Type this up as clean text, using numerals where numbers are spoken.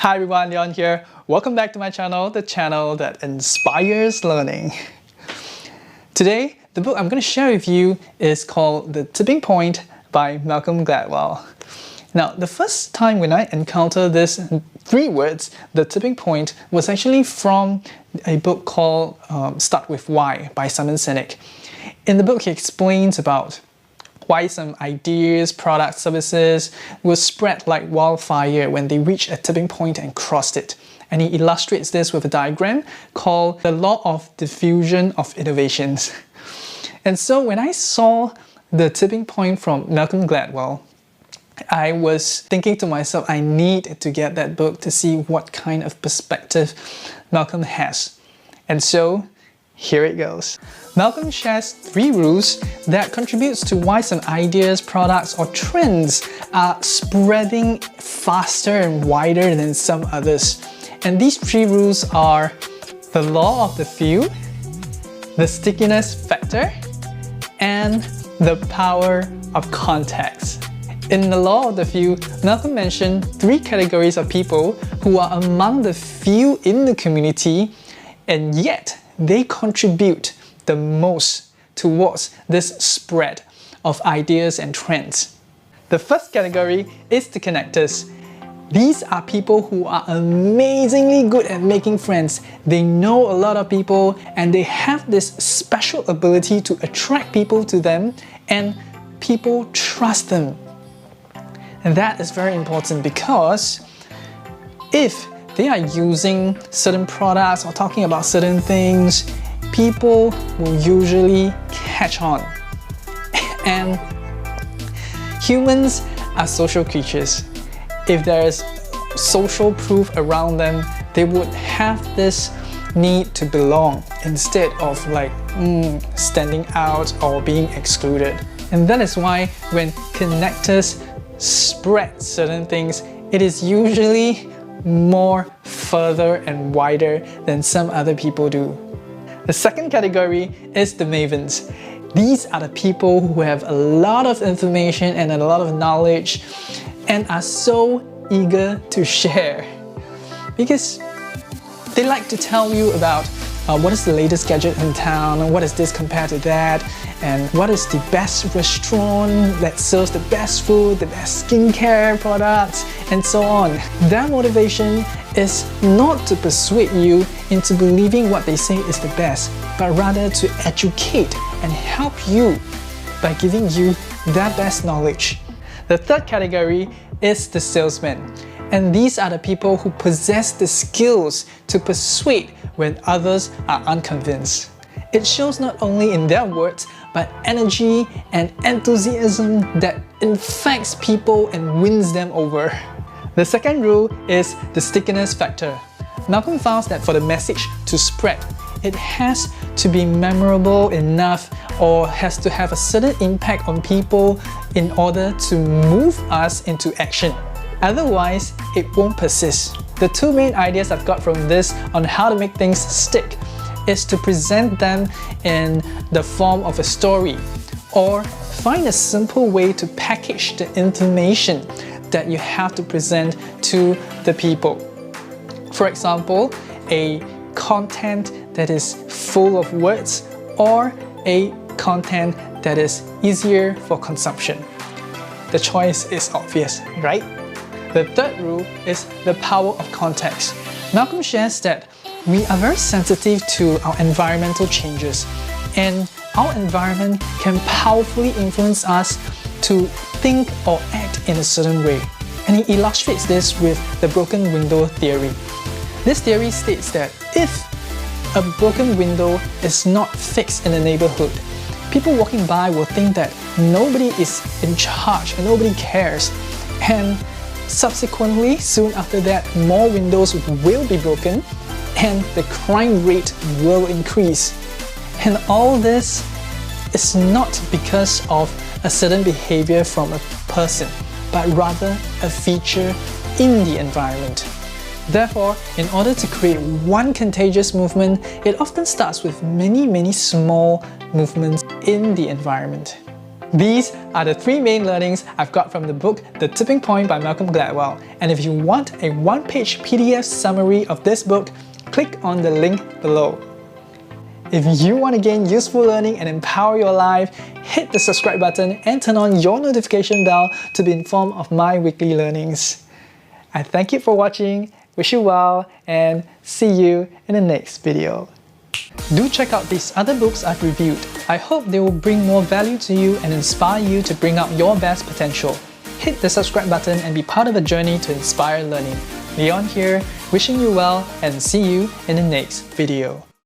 Hi everyone, Leon here. Welcome back to my channel, the channel that inspires learning. Today, the book I'm going to share with you is called The Tipping Point by Malcolm Gladwell. Now, the first time when I encountered this three words, The Tipping Point, was actually from a book called Start With Why by Simon Sinek. In the book, he explains about why some ideas, products, services will spread like wildfire when they reach a tipping point and cross it. And he illustrates this with a diagram called the law of diffusion of innovations. And so when I saw The Tipping Point from Malcolm Gladwell, I was thinking to myself, I need to get that book to see what kind of perspective Malcolm has. And so here it goes. Malcolm shares 3 rules that contributes to why some ideas, products, or trends are spreading faster and wider than some others. And these 3 rules are the law of the few, the stickiness factor, and the power of context. In the law of the few, Malcolm mentioned 3 categories of people who are among the few in the community, and yet they contribute the most towards this spread of ideas and trends. The first category is the connectors. These are people who are amazingly good at making friends. They know a lot of people and they have this special ability to attract people to them, and people trust them. And that is very important because if they are using certain products or talking about certain things, people will usually catch on. And humans are social creatures. If there is social proof around them, they would have this need to belong instead of standing out or being excluded. And that is why when connectors spread certain things, it is usually more further and wider than some other people do. The second category is the mavens. These are the people who have a lot of information and a lot of knowledge and are so eager to share because they like to tell you about what is the latest gadget in town, what is this compared to that, and what is the best restaurant that serves the best food, the best skincare products, and so on. Their motivation is not to persuade you into believing what they say is the best, but rather to educate and help you by giving you their best knowledge. The third category is the salesman. And these are the people who possess the skills to persuade when others are unconvinced. It shows not only in their words, but energy and enthusiasm that infects people and wins them over. The second rule is the stickiness factor. Malcolm found that for the message to spread, it has to be memorable enough or has to have a certain impact on people in order to move us into action. Otherwise, it won't persist. The 2 main ideas I've got from this on how to make things stick is to present them in the form of a story or find a simple way to package the information that you have to present to the people. For example, a content that is full of words or a content that is easier for consumption. The choice is obvious, right? The third rule is the power of context. Malcolm shares that we are very sensitive to our environmental changes, and our environment can powerfully influence us to think or act in a certain way. And he illustrates this with the broken window theory. This theory states that if a broken window is not fixed in the neighborhood, people walking by will think that nobody is in charge and nobody cares. And subsequently, soon after that, more windows will be broken and the crime rate will increase. And all this is not because of a certain behavior from a person, but rather a feature in the environment. Therefore, in order to create one contagious movement, it often starts with many small movements in the environment. These are the 3 main learnings I've got from the book The Tipping Point by Malcolm Gladwell. And if you want a 1-page PDF summary of this book, click on the link below. If you want to gain useful learning and empower your life, hit the subscribe button and turn on your notification bell to be informed of my weekly learnings. I thank you for watching, wish you well, and see you in the next video. Do check out these other books I've reviewed. I hope they will bring more value to you and inspire you to bring out your best potential. Hit the subscribe button and be part of a journey to inspire learning. Leon here, wishing you well and see you in the next video.